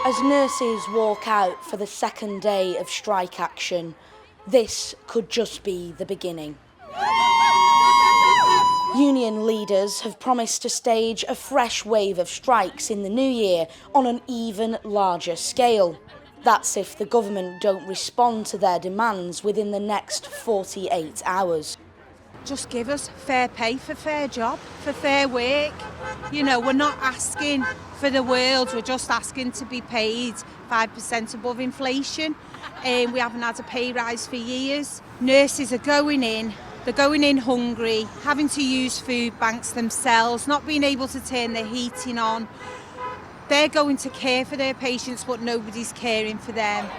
As nurses walk out for the second day of strike action, this could just be the beginning. Union leaders have promised to stage a fresh wave of strikes in the new year on an even larger scale. That's if the government don't respond to their demands within the next 48 hours. Just give us fair pay for fair job, for fair work. You know, we're not asking for the world, we're just asking to be paid 5% above inflation. We haven't had a pay rise for years. Nurses are going in, they're going in hungry, having to use food banks themselves, not being able to turn the heating on. They're going to care for their patients, but nobody's caring for them.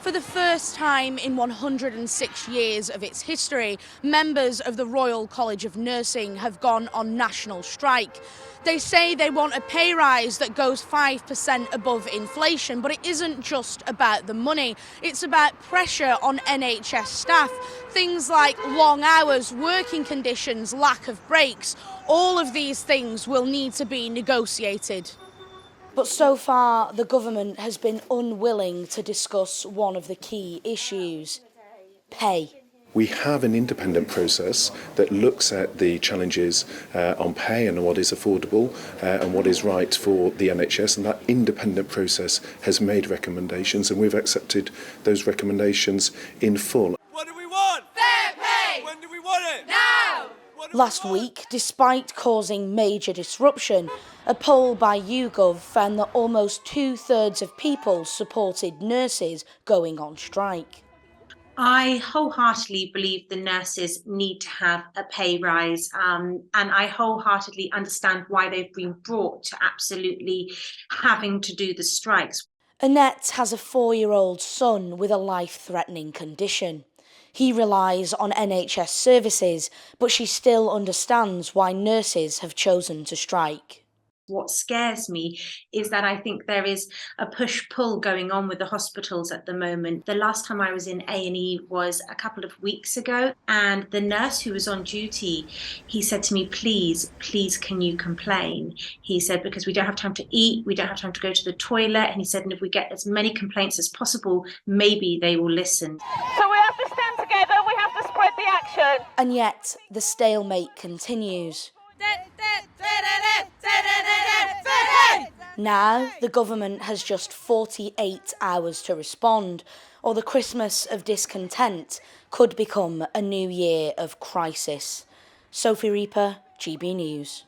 For the first time in 106 years of its history, members of the Royal College of Nursing have gone on national strike. They say they want a pay rise that goes 5% above inflation, but it isn't just about the money. It's about pressure on NHS staff. Things like long hours, working conditions, lack of breaks. All of these things will need to be negotiated. But so far, the government has been unwilling to discuss one of the key issues: pay. We have an independent process that looks at the challenges on pay and what is affordable and what is right for the NHS, and that independent process has made recommendations, and we've accepted those recommendations in full. What do we want? Fair pay! When do we want it? Now! Last week, despite causing major disruption, a poll by YouGov found that almost 2/3 of people supported nurses going on strike. I wholeheartedly believe the nurses need to have a pay rise, and I wholeheartedly understand why they've been brought to absolutely having to do the strikes. Annette has a 4-year-old son with a life-threatening condition. He relies on NHS services, but she still understands why nurses have chosen to strike. What scares me is that I think there is a push-pull going on with the hospitals at the moment. The last time I was in A&E was a couple of weeks ago, and the nurse who was on duty, he said to me, please, can you complain? He said, because we don't have time to eat, we don't have time to go to the toilet, and he said, and if we get as many complaints as possible, maybe they will listen. So we have to stand together, we have to spread the action. And yet, the stalemate continues. Now, the government has just 48 hours to respond, or the Christmas of discontent could become a new year of crisis. Sophie Reaper, GB News.